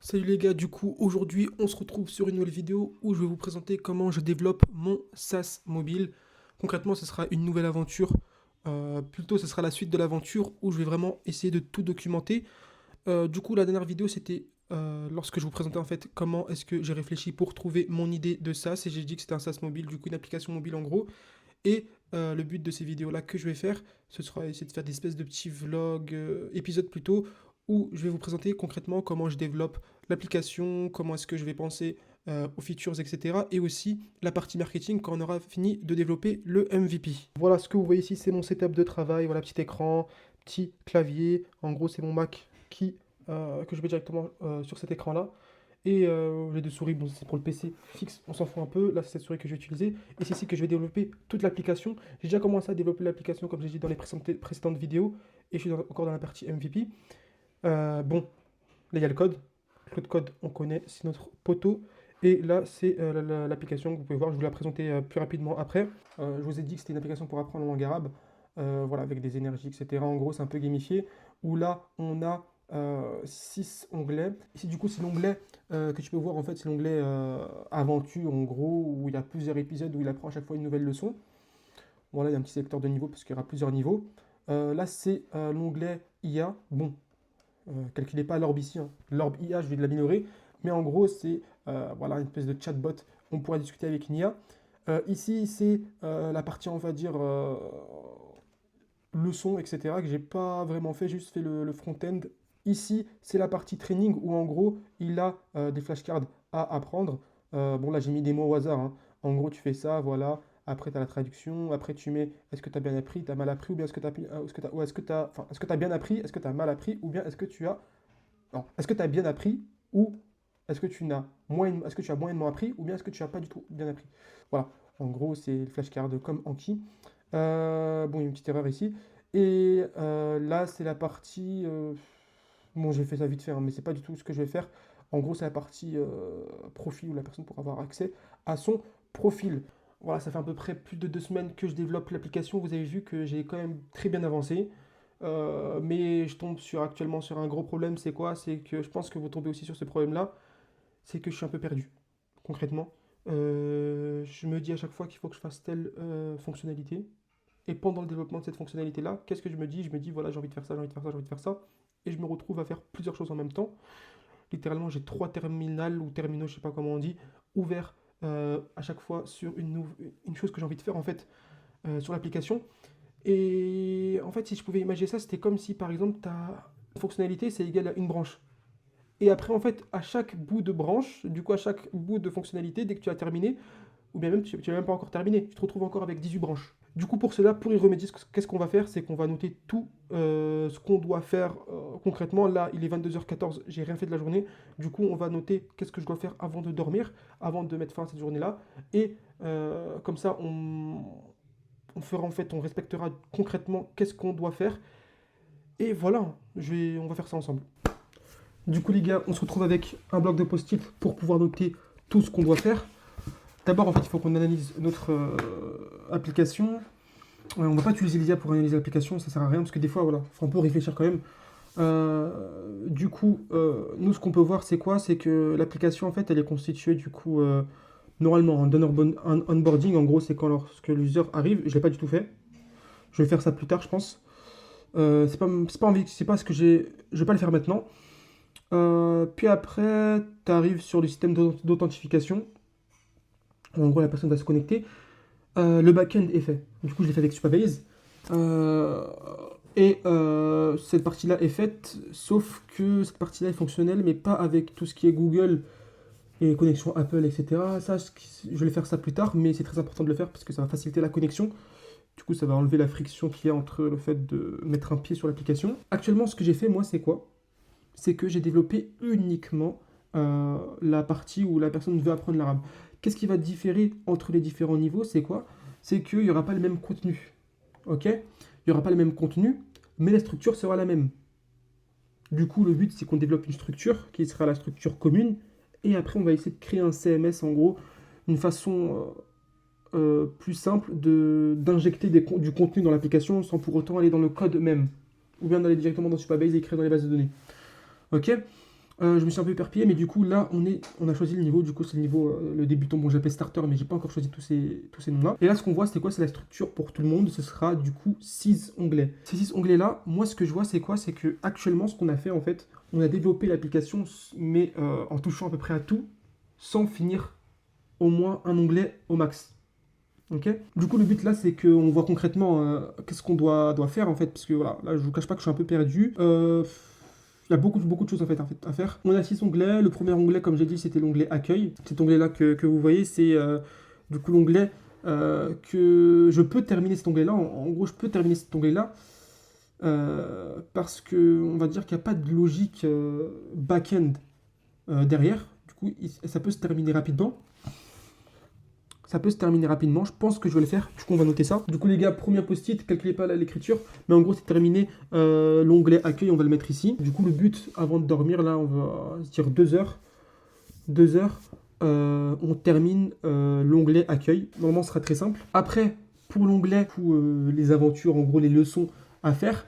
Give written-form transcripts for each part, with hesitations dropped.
Salut les gars, du coup aujourd'hui on se retrouve sur une nouvelle vidéo où je vais vous présenter comment je développe mon SaaS mobile. Concrètement ce sera une nouvelle aventure, plutôt ce sera la suite de l'aventure où je vais vraiment essayer de tout documenter. Du coup la dernière vidéo c'était lorsque je vous présentais en fait comment est-ce que j'ai réfléchi pour trouver mon idée de SaaS et j'ai dit que c'était un SaaS mobile, du coup une application mobile en gros. Et le but de ces vidéos-là que je vais faire, ce sera essayer de faire des espèces de petits vlogs, épisodes plutôt, où je vais vous présenter concrètement comment je développe l'application, comment est-ce que je vais penser aux features, etc. Et aussi la partie marketing quand on aura fini de développer le MVP. Voilà, ce que vous voyez ici, c'est mon setup de travail. Voilà, petit écran, petit clavier. En gros, c'est mon Mac que je mets directement sur cet écran-là. Et j'ai deux souris, bon, c'est pour le PC fixe, on s'en fout un peu. Là, c'est cette souris que je vais utiliser. Et c'est ici que je vais développer toute l'application. J'ai déjà commencé à développer l'application, comme j'ai dit dans les précédentes vidéos. Et je suis encore dans la partie MVP. Bon, là, il y a le code. Le code, on connaît, c'est notre poteau. Et là, c'est l'application que vous pouvez voir. Je vais vous la présenter plus rapidement après. Je vous ai dit que c'était une application pour apprendre la langue arabe. Voilà, avec des énergies, etc. En gros, c'est un peu gamifié. Où là, on a 6 onglets. Ici, du coup, c'est l'onglet que tu peux voir. En fait, c'est l'onglet aventure, en gros, où il y a plusieurs épisodes où il apprend à chaque fois une nouvelle leçon. Voilà, il y a un petit sélecteur de niveau parce qu'il y aura plusieurs niveaux. Là, c'est l'onglet IA. Bon, calculez pas l'orbe ici, hein. L'orbe IA, je vais l'améliorer. Mais en gros, c'est voilà, une espèce de chatbot. On pourra discuter avec une IA. Ici, c'est la partie, on va dire, leçon, etc., que j'ai pas vraiment fait, juste fait le front-end. Ici, c'est la partie training où en gros, il a des flashcards à apprendre. Bon, là, j'ai mis des mots au hasard, hein. En gros, tu fais ça, voilà. Après, tu as la traduction. Après, tu mets est-ce que tu as bien appris, tu as mal appris, ou bien est-ce que tu as, enfin, est-ce que tu as bien appris, est-ce que tu as mal appris, ou bien est-ce que tu as. Non, est-ce que tu as bien appris, ou est-ce que tu n'as est-ce que tu as moyennement appris, ou bien est-ce que tu n'as pas du tout bien appris. Voilà. En gros, c'est le flashcard comme Anki. Bon, il y a une petite erreur ici. Et là, c'est la partie. Bon, j'ai fait ça vite fait, hein, mais c'est pas du tout ce que je vais faire. En gros, c'est la partie profil où la personne pourra avoir accès à son profil. Voilà, ça fait à peu près plus de 2 semaines que je développe l'application. Vous avez vu que j'ai quand même très bien avancé. Mais je tombe actuellement sur un gros problème. C'est quoi? C'est que je pense que vous tombez aussi sur ce problème-là. C'est que je suis un peu perdu, concrètement. Je me dis à chaque fois qu'il faut que je fasse telle fonctionnalité. Et pendant le développement de cette fonctionnalité-là, qu'est-ce que je me dis? Je me dis, voilà, j'ai envie de faire ça, j'ai envie de faire ça, j'ai envie de faire ça. Et je me retrouve à faire plusieurs choses en même temps. Littéralement, j'ai 3 terminales ou terminaux, je sais pas comment on dit, ouverts à chaque fois sur une chose que j'ai envie de faire en fait sur l'application. Et en fait, si je pouvais imaginer ça, c'était comme si par exemple ta fonctionnalité c'est égal à une branche. Et après, en fait, à chaque bout de branche, du coup, à chaque bout de fonctionnalité, dès que tu as terminé, ou bien même tu n'as même pas encore terminé, tu te retrouves encore avec 18 branches. Du coup, pour cela, pour y remédier, qu'est-ce qu'on va faire? C'est qu'on va noter tout ce qu'on doit faire concrètement. Là, il est 22h14, j'ai rien fait de la journée. Du coup, on va noter qu'est-ce que je dois faire avant de dormir, avant de mettre fin à cette journée-là. Et comme ça, on fera en fait, on respectera concrètement qu'est-ce qu'on doit faire. Et voilà, on va faire ça ensemble. Du coup, les gars, on se retrouve avec un bloc de post-it pour pouvoir noter tout ce qu'on doit faire. D'abord, en fait, il faut qu'on analyse notre application. On ne va pas utiliser l'IA pour analyser l'application, ça sert à rien parce que des fois, voilà, faut un peu réfléchir quand même. Du coup, nous, ce qu'on peut voir, c'est quoi? C'est que l'application, en fait, elle est constituée du coup normalement un onboarding. En gros, c'est quand lorsque l'user arrive. Je l'ai pas du tout fait. Je vais faire ça plus tard, je pense. C'est pas ce que j'ai. Je vais pas le faire maintenant. Puis après, tu arrives sur le système d'authentification. En gros, la personne va se connecter. Le back-end est fait. Du coup, je l'ai fait avec Supabase. Cette partie-là est faite, sauf que cette partie-là est fonctionnelle, mais pas avec tout ce qui est Google et connexion Apple, etc. Ça, je vais faire ça plus tard, mais c'est très important de le faire parce que ça va faciliter la connexion. Du coup, ça va enlever la friction qu'il y a entre le fait de mettre un pied sur l'application. Actuellement, ce que j'ai fait, moi, c'est quoi? C'est que j'ai développé uniquement la partie où la personne veut apprendre l'arabe. Qu'est-ce qui va différer entre les différents niveaux? C'est quoi? C'est qu'il n'y aura pas le même contenu. Ok? Il n'y aura pas le même contenu, mais la structure sera la même. Du coup, le but, c'est qu'on développe une structure qui sera la structure commune. Et après, on va essayer de créer un CMS, en gros, une façon plus simple d'injecter du contenu dans l'application sans pour autant aller dans le code même. Ou bien d'aller directement dans Supabase et écrire dans les bases de données. Ok? Je me suis un peu éparpillé, mais du coup, là, on a choisi le niveau. Du coup, c'est le niveau, le débutant. Bon, j'appelle starter, mais j'ai pas encore choisi tous ces noms-là. Et là, ce qu'on voit, c'est quoi? C'est la structure pour tout le monde. Ce sera du coup 6 onglets. Ces 6 onglets-là, moi, ce que je vois, c'est quoi? C'est que actuellement, ce qu'on a fait, en fait, on a développé l'application, mais en touchant à peu près à tout, sans finir au moins un onglet au max. Ok. Du coup, le but là, c'est qu'on voit concrètement qu'est-ce qu'on doit faire en fait, parce que voilà, là, je vous cache pas que je suis un peu perdu. Il y a beaucoup de choses à faire. On a 6 onglets. Le premier onglet, comme j'ai dit, c'était l'onglet accueil. Cet onglet-là que vous voyez, c'est du coup l'onglet que je peux terminer cet onglet-là. En gros, je peux terminer cet onglet-là parce que on va dire qu'il n'y a pas de logique back-end derrière. Du coup, ça peut se terminer rapidement. Ça peut se terminer rapidement. Je pense que je vais le faire. Du coup, on va noter ça. Du coup, les gars, premier post-it, calculez pas l'écriture. Mais en gros, c'est terminé. L'onglet accueil, on va le mettre ici. Du coup, le but, avant de dormir, là, on va se dire 2 heures. 2 heures, on termine l'onglet accueil. Normalement, ce sera très simple. Après, pour l'onglet, les aventures, en gros, les leçons à faire.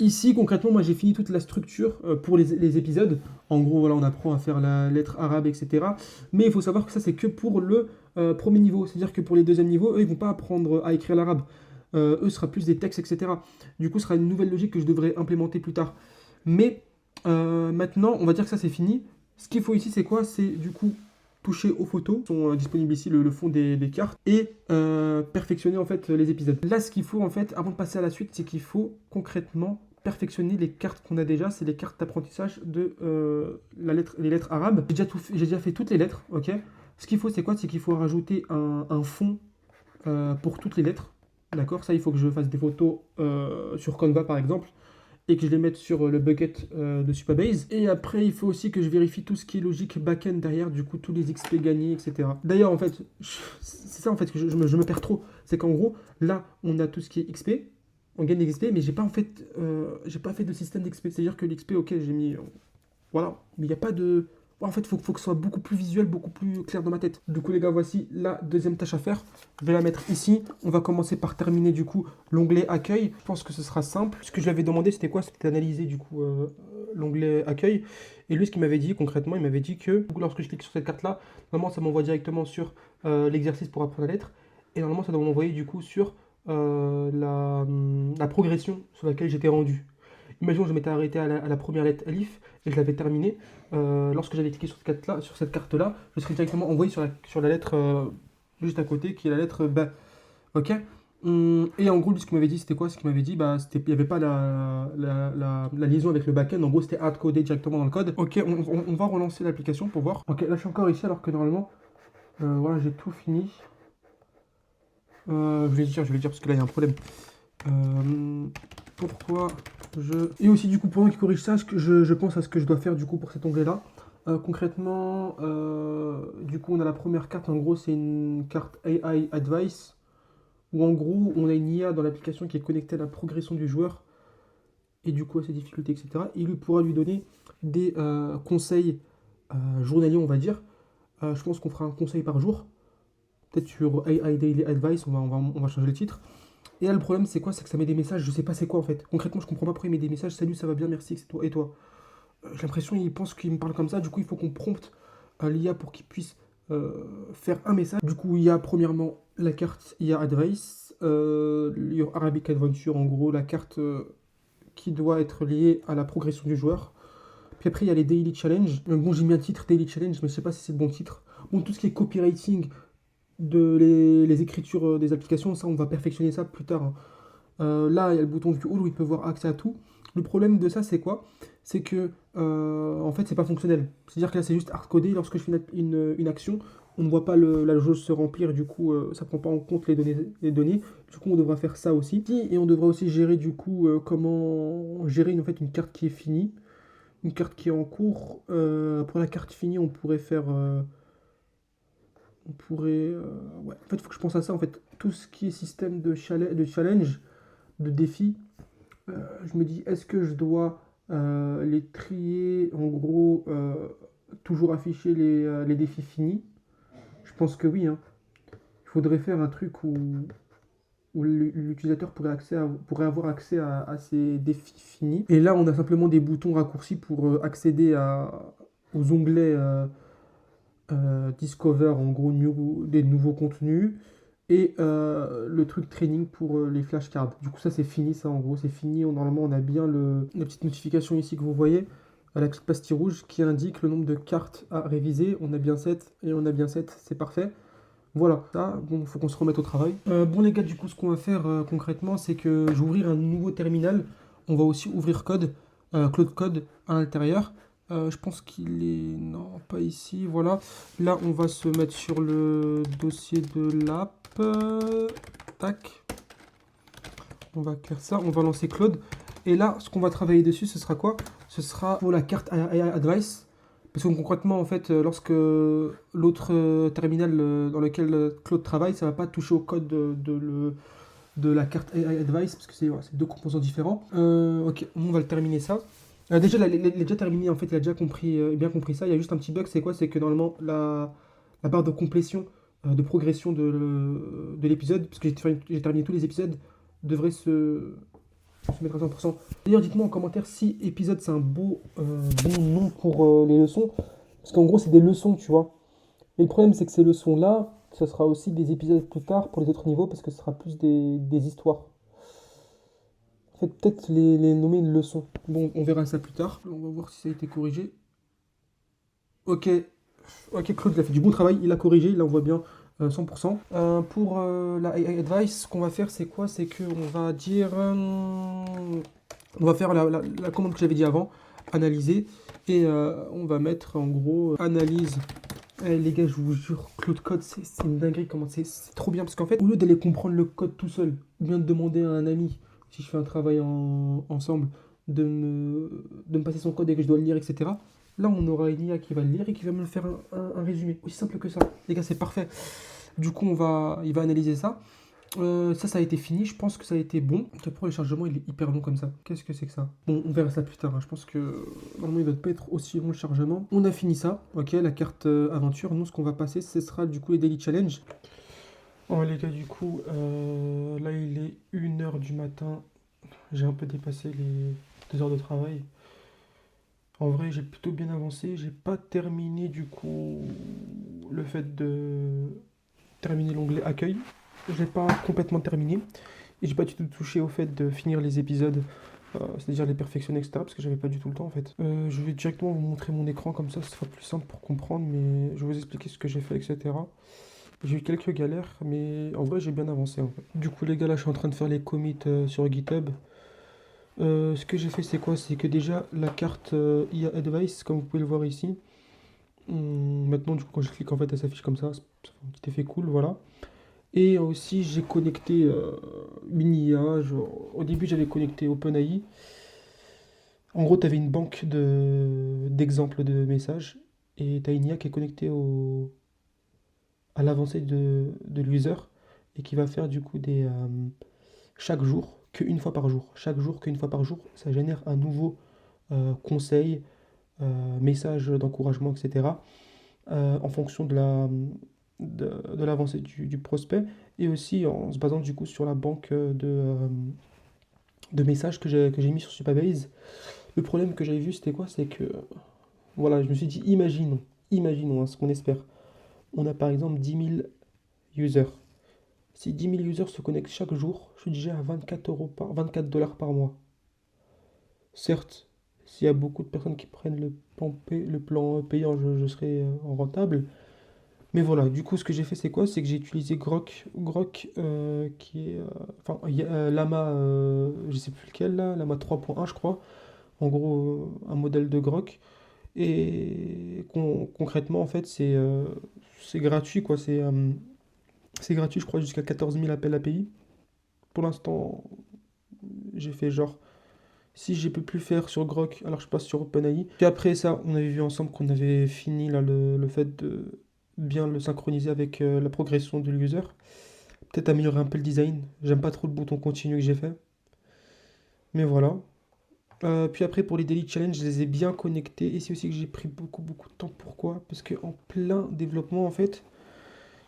Ici, concrètement, moi j'ai fini toute la structure pour les épisodes. En gros, voilà, on apprend à faire la lettre arabe, etc. Mais il faut savoir que ça, c'est que pour le premier niveau. C'est-à-dire que pour les deuxièmes niveaux, eux, ils vont pas apprendre à écrire l'arabe. Eux, ce sera plus des textes, etc. Du coup, ce sera une nouvelle logique que je devrais implémenter plus tard. Mais maintenant, on va dire que ça, c'est fini. Ce qu'il faut ici, c'est quoi? C'est du coup toucher aux photos, qui sont disponibles ici, le fond des cartes, et perfectionner en fait les épisodes. Là, ce qu'il faut en fait, avant de passer à la suite, c'est qu'il faut concrètement perfectionner les cartes qu'on a déjà. C'est les cartes d'apprentissage de les lettres arabes. J'ai déjà fait toutes les lettres, ok. Ce qu'il faut, c'est quoi? C'est qu'il faut rajouter un fond pour toutes les lettres. D'accord, ça il faut que je fasse des photos sur Canva par exemple et que je les mette sur le bucket de Supabase. Et après, il faut aussi que je vérifie tout ce qui est logique back-end derrière, du coup, tous les XP gagnés, etc. D'ailleurs, en fait, c'est ça en fait que je me perds trop. C'est qu'en gros, là, on a tout ce qui est XP, on gagne des XP, mais j'ai pas fait de système d'XP. C'est-à-dire que l'XP, ok, j'ai mis. Voilà, mais il n'y a pas de. En fait, faut que ce soit beaucoup plus visuel, beaucoup plus clair dans ma tête. Du coup, les gars, voici la deuxième tâche à faire. Je vais la mettre ici. On va commencer par terminer, du coup, l'onglet accueil. Je pense que ce sera simple. Ce que je lui avais demandé, c'était quoi? C'était d'analyser, du coup, l'onglet accueil. Et lui, ce qu'il m'avait dit, concrètement, il m'avait dit que du coup, lorsque je clique sur cette carte-là, normalement, ça m'envoie directement sur l'exercice pour apprendre la lettre. Et normalement, ça doit m'envoyer, du coup, sur la progression sur laquelle j'étais rendu. Imaginons que je m'étais arrêté à la première lettre Alif et je l'avais terminé. Lorsque j'avais cliqué sur cette carte-là, je serais directement envoyé sur la lettre juste à côté, qui est la lettre B. Ok. Et en gros, lui, ce qu'il m'avait dit, c'était quoi? Ce qu'il m'avait dit, bah, il n'y avait pas la liaison avec le backend. En gros, c'était hard-codé directement dans le code. Ok, on va relancer l'application pour voir. Ok, là, je suis encore ici alors que normalement, voilà, j'ai tout fini. Je vais dire parce que là, il y a un problème. Pourquoi je... Et aussi du coup pendant qu'il corrige ça, je pense à ce que je dois faire du coup pour cet onglet là. Concrètement, du coup on a la première carte, en gros c'est une carte AI Advice, où en gros on a une IA dans l'application qui est connectée à la progression du joueur, et du coup à ses difficultés, etc. Il lui pourra lui donner des conseils journaliers on va dire. Je pense qu'on fera un conseil par jour, peut-être sur AI Daily Advice, on va changer le titre. Et là, le problème, c'est quoi? C'est que ça met des messages, je sais pas c'est quoi en fait. Concrètement, je comprends pas pourquoi il met des messages. Salut, ça va bien, merci, c'est toi et toi. J'ai l'impression qu'il pense qu'il me parle comme ça. Du coup, il faut qu'on prompte l'IA pour qu'il puisse faire un message. Du coup, il y a premièrement la carte IA Advice, Your Arabic Adventure, en gros, la carte qui doit être liée à la progression du joueur. Puis après, il y a les Daily Challenge. Bon, j'ai mis un titre Daily Challenge, mais je sais pas si c'est le bon titre. Bon, tout ce qui est copywriting de les écritures des applications, ça, on va perfectionner ça plus tard, hein. Là, il y a le bouton View All où il peut avoir accès à tout. Le problème de ça, c'est quoi? C'est que, en fait, c'est pas fonctionnel. C'est-à-dire que là, c'est juste hard-codé. Lorsque je fais une action, on ne voit pas la jauge se remplir. Du coup, ça prend pas en compte les données. Du coup, on devra faire ça aussi. Et on devra aussi gérer, du coup, comment gérer en fait, une carte qui est finie. Une carte qui est en cours. Pour la carte finie, on pourrait faire... ouais, en fait, il faut que je pense à ça. En fait, tout ce qui est système de challenge, de défi, je me dis, est-ce que je dois les trier, en gros, toujours afficher les défis finis? Je pense que oui, hein. Il faudrait faire un truc où où l'utilisateur pourrait avoir accès à ces défis finis. Et là, on a simplement des boutons raccourcis pour accéder aux onglets Discover, en gros, des nouveaux contenus. Et le truc training pour les flashcards. Du coup, ça, c'est fini, ça, en gros, c'est fini. Normalement, on a bien la petite notification ici que vous voyez, la petite pastille rouge qui indique le nombre de cartes à réviser. On a bien 7 et on a bien 7, c'est parfait. Voilà, ça, bon, faut qu'on se remette au travail. Bon les gars, du coup, ce qu'on va faire concrètement, c'est que je vais ouvrir un nouveau terminal. On va aussi ouvrir Cloud Code à l'intérieur. Je pense qu'il est... Non, pas ici, voilà. Là, on va se mettre sur le dossier de l'app. Tac. On va faire ça, on va lancer Claude. Et là, ce qu'on va travailler dessus, ce sera quoi? Ce sera pour la carte AI Advice. Parce que concrètement, en fait, lorsque l'autre terminal dans lequel Claude travaille, ça ne va pas toucher au code de la carte AI Advice, parce que c'est voilà, c'est deux composants différents. Ok, on va le terminer ça. Déjà, il a déjà terminé, en fait, il a déjà compris, bien compris ça. Il y a juste un petit bug, c'est quoi? C'est que normalement, la barre de complétion, de progression de l'épisode, parce que j'ai terminé tous les épisodes, devrait se mettre à 100%. D'ailleurs, dites-moi en commentaire si épisode c'est un bon nom pour les leçons. Parce qu'en gros, c'est des leçons, tu vois. Mais le problème, c'est que ces leçons-là, ce sera aussi des épisodes plus tard pour les autres niveaux, parce que ce sera plus des histoires. En fait, peut-être les nommer une leçon. Bon, on verra ça plus tard. On va voir si ça a été corrigé. Ok, ok, Claude, il a fait du bon travail, il a corrigé, là on voit bien 100%. Pour la AI Advice, ce qu'on va faire, c'est quoi? C'est qu'on va dire... on va faire la commande que j'avais dit avant, analyser, et on va mettre en gros analyse. Eh, les gars, je vous jure, Claude Code, c'est une dinguerie, comment c'est trop bien, parce qu'en fait, au lieu d'aller comprendre le code tout seul, ou bien de demander à un ami, si je fais un travail ensemble, de me passer son code et que je dois le lire, etc. Là, on aura une IA qui va le lire et qui va me faire un résumé. Aussi simple que ça. Les gars, c'est parfait. Du coup, il va analyser ça. Ça a été fini. Je pense que ça a été bon. Pourquoi le chargement il est hyper long comme ça? Qu'est-ce que c'est que ça? Bon, on verra ça plus tard, hein. Je pense que normalement il ne doit pas être aussi long le chargement. On a fini ça. Ok, la carte aventure. Nous, ce qu'on va passer, ce sera du coup les daily challenge. Oh les gars, du coup, là il est 1h du matin. J'ai un peu dépassé les 2 heures de travail. En vrai, j'ai plutôt bien avancé. J'ai pas terminé du coup le fait de terminer l'onglet accueil. J'ai pas complètement terminé. Et j'ai pas du tout touché au fait de finir les épisodes, c'est-à-dire les perfectionner, etc. Parce que j'avais pas du tout le temps en fait. Je vais directement vous montrer mon écran comme ça, ce sera plus simple pour comprendre. Mais je vais vous expliquer ce que j'ai fait, etc. J'ai eu quelques galères, mais en vrai, j'ai bien avancé en fait. Du coup, les gars, là, je suis en train de faire les commits sur GitHub. Ce que j'ai fait, c'est quoi? C'est que déjà, la carte IA Advice, comme vous pouvez le voir ici, maintenant, du coup, quand je clique, en fait, elle s'affiche comme ça fait un petit effet cool, voilà. Et aussi, j'ai connecté une IA. Au début, j'avais connecté OpenAI. En gros, tu avais une banque d'exemples de messages, et tu as une IA qui est connectée à l'avancée de l'user, et qui va faire, du coup, chaque jour, qu'une fois par jour. Chaque jour, qu'une fois par jour, ça génère un nouveau conseil, message d'encouragement, etc. En fonction de l'avancée du prospect, et aussi en se basant du coup sur la banque de messages que j'ai mis sur Supabase. Le problème que j'avais vu, c'était quoi? C'est que, voilà, je me suis dit, imaginons hein, ce qu'on espère. On a par exemple 10 000 users. Si 10 000 users se connectent chaque jour, je suis déjà à 24 dollars par mois. Certes, s'il y a beaucoup de personnes qui prennent le plan payant, je serai en rentable. Mais voilà, du coup, ce que j'ai fait, c'est quoi? C'est que j'ai utilisé Grok qui est. Enfin, Lama, je sais plus lequel là, Lama 3.1, je crois. En gros, un modèle de Grok. Et concrètement, en fait, c'est gratuit, quoi. C'est gratuit, je crois, jusqu'à 14 000 appels API. Pour l'instant, j'ai fait genre. Si je peux plus faire sur Grok, alors je passe sur OpenAI. Puis après ça, on avait vu ensemble qu'on avait fini là, le fait de bien le synchroniser avec la progression de l'user. Peut-être améliorer un peu le design. J'aime pas trop le bouton continu que j'ai fait. Mais voilà. Puis après, pour les daily challenge, je les ai bien connectés. Et c'est aussi que j'ai pris beaucoup de temps. Pourquoi? Parce qu'en plein développement, en fait,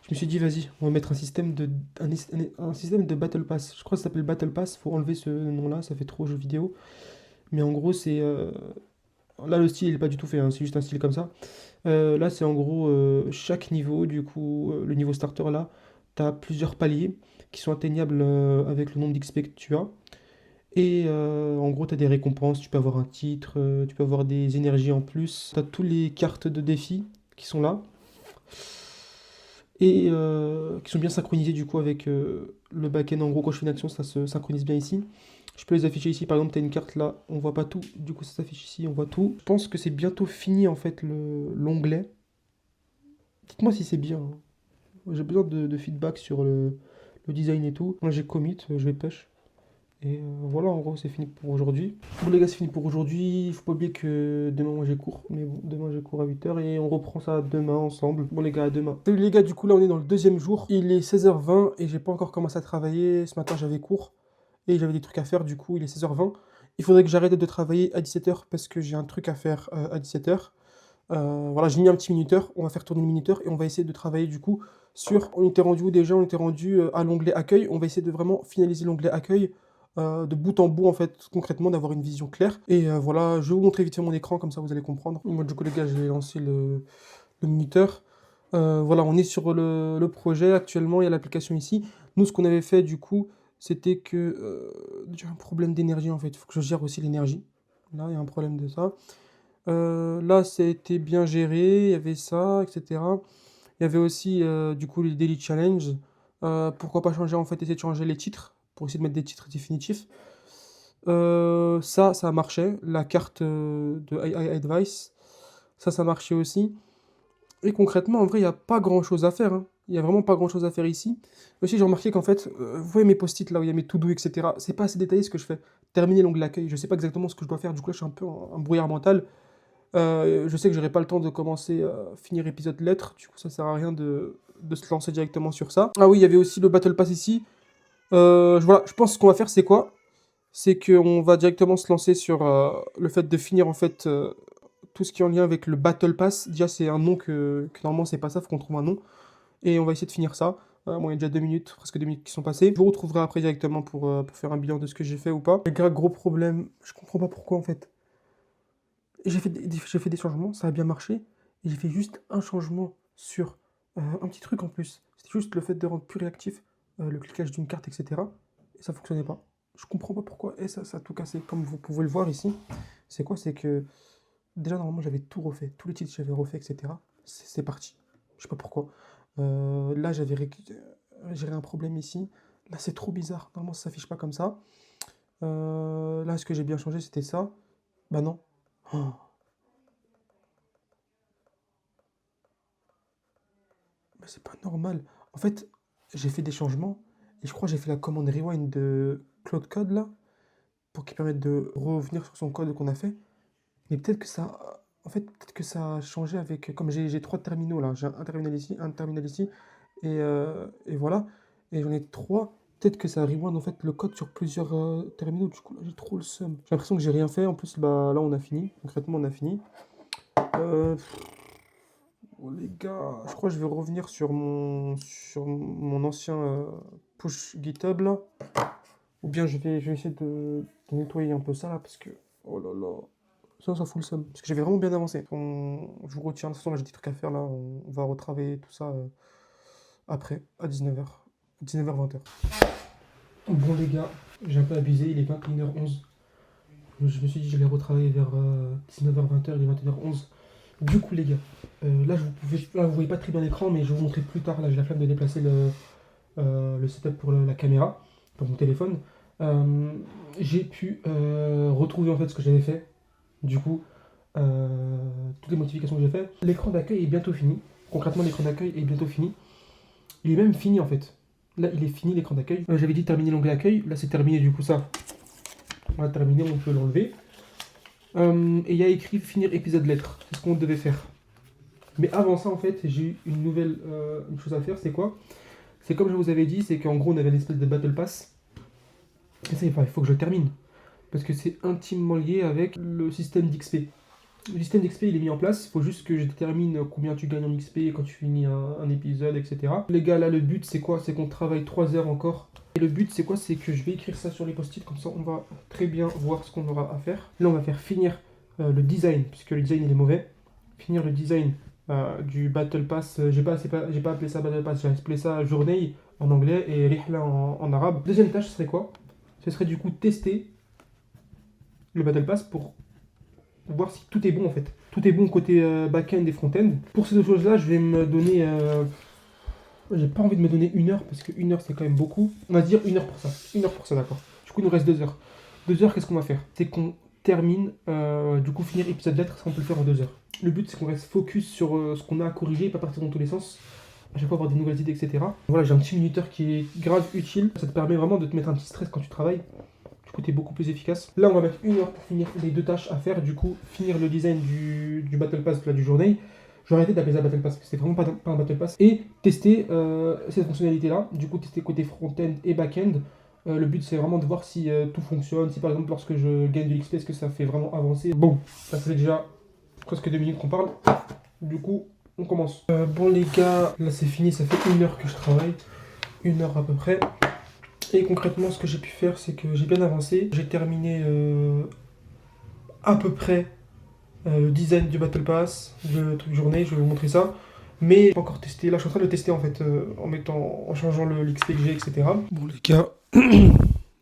Je me suis dit, vas-y, on va mettre un système de Battle Pass. Je crois que ça s'appelle Battle Pass, faut enlever ce nom-là, ça fait trop jeu vidéo. Mais en gros, c'est. Là, le style, il est pas du tout fait, hein, c'est juste un style comme ça. Là, c'est en gros chaque niveau, du coup, le niveau starter là, tu as plusieurs paliers qui sont atteignables avec le nombre d'XP que tu as. Et en gros, tu as des récompenses, tu peux avoir un titre, tu peux avoir des énergies en plus. Tu as toutes les cartes de défi qui sont là et qui sont bien synchronisées du coup avec le back-end. En gros, quand je fais une action, ça se synchronise bien ici. Je peux les afficher ici, par exemple, tu as une carte là, on voit pas tout, du coup ça s'affiche ici, on voit tout. Je pense que c'est bientôt fini en fait l'onglet. Dites-moi si c'est bien, hein. J'ai besoin de feedback sur le design et tout. Moi j'ai commit, je vais push. Et voilà, en gros, c'est fini pour aujourd'hui. Bon, les gars, c'est fini pour aujourd'hui. Il faut pas oublier que demain, moi j'ai cours. Mais bon, demain, j'ai cours à 8h et on reprend ça demain ensemble. Bon, les gars, à demain. Salut les gars, du coup, là, on est dans le deuxième jour. Il est 16h20 et j'ai pas encore commencé à travailler. Ce matin, j'avais cours et j'avais des trucs à faire. Du coup, il est 16h20. Il faudrait que j'arrête de travailler à 17h parce que j'ai un truc à faire à 17h. Voilà, j'ai mis un petit minuteur. On va faire tourner le minuteur et on va essayer de travailler du coup sur. On était rendu où déjà? On était rendu à l'onglet accueil. On va essayer de vraiment finaliser l'onglet accueil de bout en bout en fait, concrètement, d'avoir une vision claire. Et voilà, je vais vous montrer vite fait mon écran, comme ça vous allez comprendre. Moi du coup les gars, j'ai lancé le minuteur. Voilà, on est sur le projet actuellement, il y a l'application ici. Nous, ce qu'on avait fait du coup, c'était que j'ai un problème d'énergie en fait, il faut que je gère aussi l'énergie. Là, il y a un problème de ça. Là, ça a été bien géré, il y avait ça, etc. Il y avait aussi du coup les Daily Challenge. Pourquoi pas changer en fait, essayer de changer les titres pour essayer de mettre des titres définitifs. Ça a marché. La carte de AI Advice, ça marchait aussi. Et concrètement, en vrai, il n'y a pas grand chose à faire, hein. Il n'y a vraiment pas grand chose à faire ici. Aussi, j'ai remarqué qu'en fait, vous voyez mes post-it là où il y a mes to-do, etc. C'est pas assez détaillé ce que je fais. Terminer l'onglet accueil, je sais pas exactement ce que je dois faire. Du coup, là, je suis un peu en brouillard mental. Je sais que j'aurai pas le temps de commencer à finir épisode lettres, du coup ça sert à rien de se lancer directement sur ça. Ah oui, il y avait aussi le Battle Pass ici. Voilà, je pense ce qu'on va faire c'est quoi? C'est qu'on va directement se lancer sur le fait de finir en fait tout ce qui est en lien avec le Battle Pass. Déjà c'est un nom que normalement c'est pas ça, faut qu'on trouve un nom. Et on va essayer de finir ça. Bon, il y a déjà 2 minutes, presque 2 minutes qui sont passées. Je vous retrouverai après directement pour faire un bilan de ce que j'ai fait ou pas. Les gars, gros problème, je comprends pas pourquoi en fait. J'ai fait des changements, ça a bien marché. Et j'ai fait juste un changement sur un petit truc en plus. C'était juste le fait de rendre plus réactif le cliquage d'une carte, etc. Et ça fonctionnait pas. Je comprends pas pourquoi. Et ça a tout cassé. Comme vous pouvez le voir ici, c'est quoi? C'est que déjà, normalement, j'avais tout refait. Tous les titres, j'avais refait, etc. C'est parti. Je sais pas pourquoi. Là, j'ai un problème ici. Là, c'est trop bizarre. Normalement, ça s'affiche pas comme ça. Là, ce que j'ai bien changé, c'était ça. Bah non. Oh. Mais c'est pas normal. En fait, j'ai fait des changements et je crois que j'ai fait la commande rewind de Claude Code là pour qu'il permette de revenir sur son code qu'on a fait. Mais peut-être que ça, en fait, peut-être que ça a changé avec, comme j'ai 3 terminaux là, j'ai un terminal ici, un terminal ici et voilà. Et j'en ai trois. Peut-être que ça rewind en fait le code sur plusieurs terminaux. Du coup là, j'ai trop le seum. J'ai l'impression que j'ai rien fait. En plus, bah là, on a fini. Concrètement, on a fini. Euh, Oh, les gars, je crois que je vais revenir sur mon ancien push GitHub là. Ou bien je vais essayer de nettoyer un peu ça là parce que. Oh là là. Ça fout le seum. Parce que j'avais vraiment bien avancé. Je vous retiens. De toute façon, là j'ai des trucs à faire là. On va retravailler tout ça après, à 19h. 19h, 20h. Bon, les gars, j'ai un peu abusé. Il est 21h11. Je me suis dit que j'allais retravailler vers 19h, 20h. Il est 21h11. Du coup, les gars, là, vous voyez pas très bien l'écran, mais je vais vous montrer plus tard. Là, j'ai la flemme de déplacer le setup pour la caméra, pour mon téléphone. J'ai pu retrouver en fait ce que j'avais fait. Du coup, toutes les modifications que j'ai fait. L'écran d'accueil est bientôt fini. Concrètement, l'écran d'accueil est bientôt fini. Il est même fini en fait. Là, il est fini l'écran d'accueil. J'avais dit terminer l'onglet accueil. Là, c'est terminé. Du coup, ça, on a terminé. On peut l'enlever. Et il y a écrit finir épisode lettres. C'est ce qu'on devait faire. Mais avant ça, en fait, j'ai eu une chose à faire. C'est quoi? C'est comme je vous avais dit, c'est qu'en gros, on avait l'espèce de Battle Pass. Et ça, il faut que je le termine. Parce que c'est intimement lié avec le système d'XP. Le système d'XP il est mis en place, il faut juste que je détermine combien tu gagnes en XP quand tu finis un épisode, etc. Les gars, là le but c'est quoi? C'est qu'on travaille 3 heures encore. Et le but c'est quoi? C'est que je vais écrire ça sur les post-it, comme ça on va très bien voir ce qu'on aura à faire. Là on va faire finir le design, puisque le design il est mauvais. Finir le design du Battle Pass, j'ai pas appelé ça Battle Pass, j'ai appelé ça journée en anglais et Rihla en arabe. Deuxième tâche ce serait quoi? Ce serait du coup tester le Battle Pass pour voir si tout est bon en fait. Tout est bon côté back-end et front-end. Pour ces deux choses-là, je vais me donner. J'ai pas envie de me donner 1 heure parce que 1 heure c'est quand même beaucoup. On va dire 1 heure pour ça. 1 heure pour ça, d'accord. Du coup, il nous reste 2 heures. 2 heures, qu'est-ce qu'on va faire? C'est qu'on termine, du coup, finir épisode lettres, ça on peut le faire en 2 heures. Le but c'est qu'on reste focus sur ce qu'on a à corriger et pas partir dans tous les sens. À chaque fois avoir des nouvelles idées, etc. Voilà, j'ai un petit minuteur qui est grave utile. Ça te permet vraiment de te mettre un petit stress quand tu travailles. Du coup, t'es beaucoup plus efficace. Là, on va mettre 1 heure pour finir les 2 tâches à faire. Du coup, finir le design du Battle Pass là, du journée. Je vais arrêter d'appeler ça Battle Pass parce que c'était vraiment pas un Battle Pass. Et tester cette fonctionnalité-là. Du coup, tester côté front-end et back-end. Le but, c'est vraiment de voir si tout fonctionne. Si par exemple, lorsque je gagne de l'XP, est-ce que ça fait vraiment avancer. Bon, ça fait déjà presque 2 minutes qu'on parle. Du coup, on commence. Bon, les gars, là c'est fini. Ça fait 1 heure que je travaille. 1 heure à peu près. Et concrètement, ce que j'ai pu faire, c'est que j'ai bien avancé. J'ai terminé à peu près le design du Battle Pass, le truc journée, je vais vous montrer ça. Mais pas encore testé. Là, je suis en train de le tester en fait, en changeant l'XP que j'ai, etc.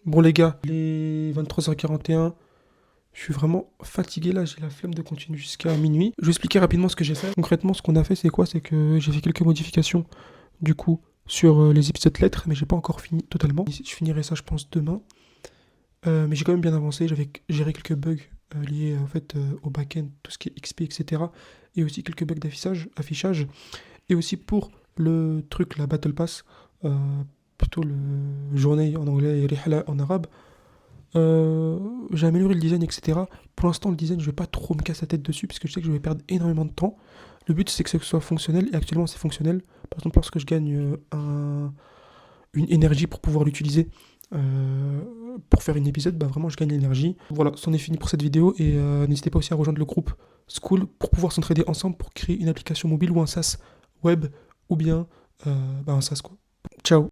Bon les gars, les 23h41. Je suis vraiment fatigué là, j'ai la flemme de continuer jusqu'à minuit. Je vais expliquer rapidement ce que j'ai fait. Concrètement, ce qu'on a fait, c'est quoi? C'est que j'ai fait quelques modifications du coup sur les épisodes lettres, mais j'ai pas encore fini totalement. Je finirai ça, je pense, demain. Mais j'ai quand même bien avancé. J'avais géré quelques bugs liés en fait au back-end, tout ce qui est XP, etc. Et aussi quelques bugs affichage. Et aussi pour le truc, la Battle Pass, euh, plutôt le journée en anglais et Rihla en arabe. J'ai amélioré le design, etc. Pour l'instant, le design, je vais pas trop me casser la tête dessus parce que je sais que je vais perdre énormément de temps. Le but, c'est que ce soit fonctionnel et actuellement, c'est fonctionnel. Par exemple, lorsque je gagne une énergie pour pouvoir l'utiliser pour faire un épisode, bah vraiment, je gagne l'énergie. Voilà, c'en est fini pour cette vidéo et n'hésitez pas aussi à rejoindre le groupe School pour pouvoir s'entraider ensemble pour créer une application mobile ou un SaaS web ou bien un SaaS quoi.